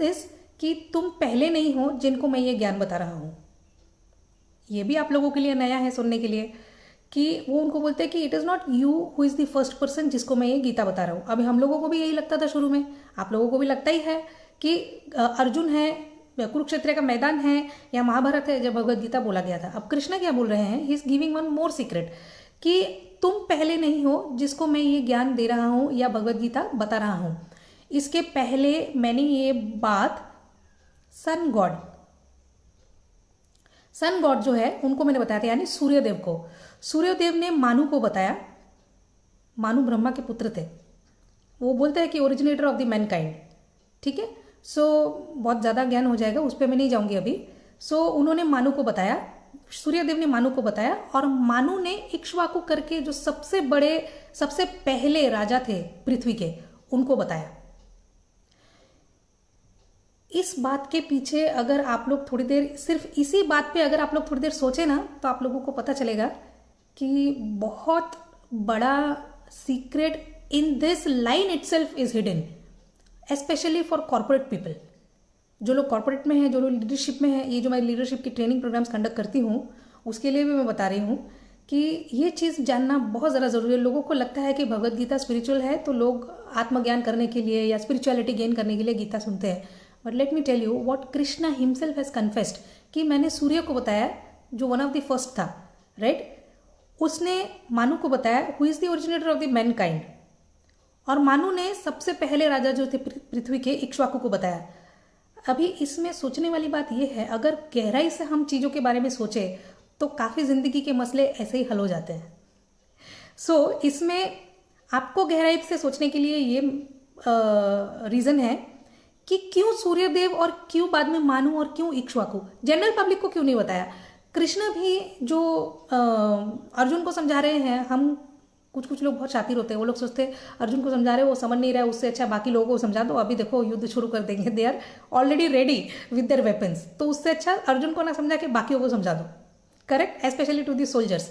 This कि तुम पहले नहीं हो जिनको मैं ये ज्ञान बता रहा हूँ। ये भी आप लोगों के लिए नया है सुनने के लिए कि वो उनको बोलते हैं कि it is not you who is the first person जिसको मैं ये गीता बता रहा हूँ। अभी हम लोगों को भी यही लगता था शुरू में, आप लोगों को भी लगता ही है कि अर्जुन है, कुरुक्षेत्र का मैदान है या महाभारत है जब भगवद गीता बोला गया था। अब कृष्ण क्या बोल रहे हैं, he is giving one more secret कि तुम पहले नहीं हो जिसको मैं ये ज्ञान दे रहा हूँ या भगवद गीता बता रहा हूँ। इसके पहले मैंने ये बात सन गॉड जो है उनको मैंने बताया था, यानी सूर्यदेव को। सूर्यदेव ने मानु को बताया। मानु ब्रह्मा के पुत्र थे। वो बोलते हैं कि ओरिजिनेटर ऑफ द मैनकाइंड। ठीक है, सो बहुत ज़्यादा ज्ञान हो जाएगा, उस पर मैं नहीं जाऊंगी अभी। सो उन्होंने मानु को बताया, सूर्यदेव ने मानु को बताया, और मानु ने इक्ष्वाकु करके जो सबसे बड़े सबसे पहले राजा थे पृथ्वी के, उनको बताया। इस बात के पीछे अगर आप लोग थोड़ी देर, सिर्फ इसी बात पे अगर आप लोग थोड़ी देर सोचे ना, तो आप लोगों को पता चलेगा कि बहुत बड़ा secret in this line itself is hidden, specially for corporate people. जो लोग कॉर्पोरेट में हैं, जो लोग लीडरशिप में हैं, ये जो मैं लीडरशिप की ट्रेनिंग प्रोग्राम्स कंडक्ट करती हूँ उसके लिए भी मैं बता रही हूँ कि ये चीज़ जानना बहुत ज़्यादा ज़रूरी है। लोगों को लगता है कि भगवद गीता स्पिरिचुअल है तो लोग आत्मज्ञान करने के लिए या स्पिरिचुअलिटी गेन करने के लिए गीता सुनते हैं। But let me tell you what Krishna himself has confessed कि मैंने सूर्य को बताया जो वन ऑफ द फर्स्ट था, राइट। उसने मानु को बताया who is the originator of the mankind, और मानु ने सबसे पहले राजा जो थे पृथ्वी के, इक्ष्वाकु को बताया। अभी इसमें सोचने वाली बात यह है, अगर गहराई से हम चीज़ों के बारे में सोचे तो काफ़ी ज़िंदगी के मसले ऐसे ही हल हो जाते हैं। सो इसमें आपको गहराई से सोचने के लिए ये रीज़न है कि क्यों सूर्यदेव और क्यों बाद में मानु और क्यों इक्ष्वाकु, जनरल पब्लिक को क्यों नहीं बताया। कृष्ण भी जो अर्जुन को समझा रहे हैं, हम कुछ लोग बहुत शातिर होते हैं, वो लोग सोचते हैं अर्जुन को समझा रहे वो समझ नहीं रहा है, उससे अच्छा बाकी लोगों को समझा दो, अभी देखो युद्ध शुरू कर देंगे, they are already ready with their weapons, तो उससे अच्छा अर्जुन को ना समझा के बाकियों को समझा दो, correct, especially to the soldiers.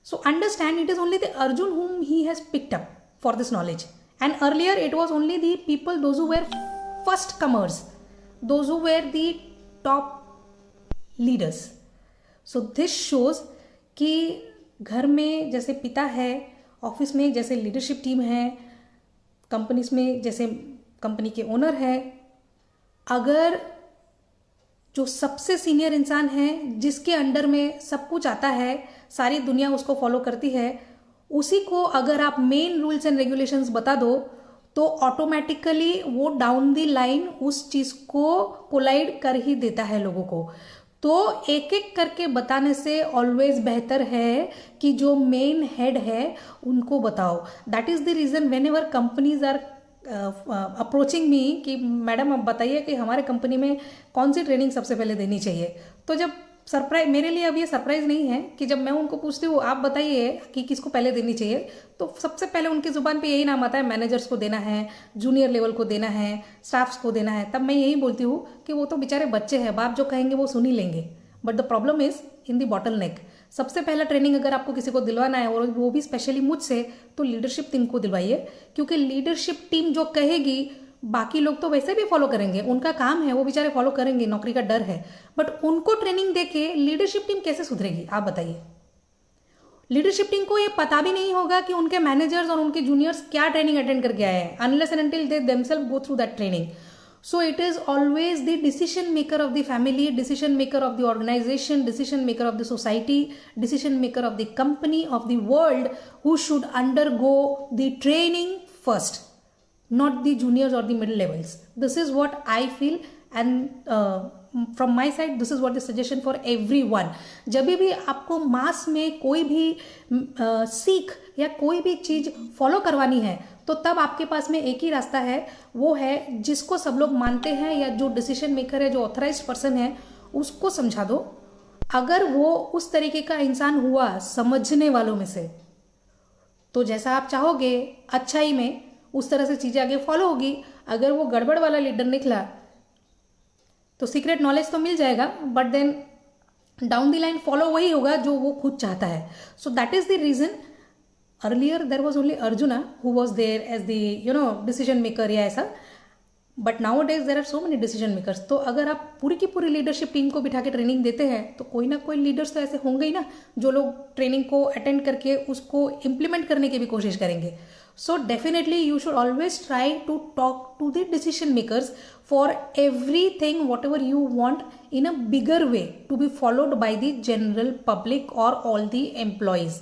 So understand it is only the Arjun whom he has picked up for this knowledge, and earlier it was only the people, those who were first comers, those who were the top leaders. So this shows कि घर में जैसे पिता है, office में जैसे leadership team है, companies में जैसे कंपनी के ओनर है, अगर जो सबसे सीनियर इंसान है जिसके अंडर में सब कुछ आता है, सारी दुनिया उसको फॉलो करती है, उसी को अगर आप मेन रूल्स एंड रेगुलेशंस बता दो तो ऑटोमेटिकली वो डाउन द लाइन उस चीज को कोलाइड कर ही देता है लोगों को। तो एक एक करके बताने से ऑलवेज बेहतर है कि जो मेन हेड है उनको बताओ। That is the reason whenever companies are approaching me कि मैडम अब बताइए कि हमारे कंपनी में कौन सी ट्रेनिंग सबसे पहले देनी चाहिए। तो जब सरप्राइज, मेरे लिए अब ये सरप्राइज नहीं है कि जब मैं उनको पूछती हूँ आप बताइए कि किसको पहले देनी चाहिए, तो सबसे पहले उनकी जुबान पे यही नाम आता है, मैनेजर्स को देना है, जूनियर लेवल को देना है, स्टाफ्स को देना है। तब मैं यही बोलती हूँ कि वो तो बेचारे बच्चे हैं, बाप जो कहेंगे वो सुन ही लेंगे। But the problem is in the bottle नेक। सबसे पहला ट्रेनिंग अगर आपको किसी को दिलवाना है और वो भी स्पेशली मुझसे, तो लीडरशिप टीम को दिलवाइए, क्योंकि लीडरशिप टीम जो कहेगी बाकी लोग तो वैसे भी फॉलो करेंगे, उनका काम है, वो बेचारे फॉलो करेंगे, नौकरी का डर है। बट उनको ट्रेनिंग देके लीडरशिप टीम कैसे सुधरेगी, आप बताइए। लीडरशिप टीम को ये पता भी नहीं होगा कि उनके मैनेजर्स और उनके जूनियर्स क्या ट्रेनिंग अटेंड करके आए हैं, unless and until they themselves go through that training. So it is always the decision maker of the family, decision maker of the organization, decision maker of the society, decision maker of the company, of the world, who should undergo the training first, not the juniors or the middle levels. This is what I feel, and from my side this is what the suggestion for everyone. जब भी आपको मास में कोई भी सीख या कोई भी चीज फॉलो करवानी है तो तब आपके पास में एक ही रास्ता है, वो है जिसको सब लोग मानते हैं या जो डिसीजन मेकर है, जो ऑथराइज्ड पर्सन है, उसको समझा दो। अगर वो उस तरीके का इंसान हुआ समझने वालों में से, तो जैसा आप चाहोगे अच्छाई में उस तरह से चीजें आगे फॉलो होगी। अगर वो गड़बड़ वाला लीडर निकला तो सीक्रेट नॉलेज तो मिल जाएगा, but then down the line follow वही होगा जो वो खुद चाहता है। So that is the reason earlier there was only Arjuna who was there as the decision maker या ऐसा। But nowadays there are so many decision makers. तो अगर आप पूरी की पूरी लीडरशिप टीम को बिठा के ट्रेनिंग देते हैं तो कोई ना कोई लीडर्स तो ऐसे होंगे ही ना जो लोग ट्रेनिंग को अटेंड करके उसको इम्प्लीमेंट करने की भी कोशिश करेंगे। So definitely you should always try to talk to the decision makers for everything whatever you want in a bigger way to be followed by the general public और all the employees.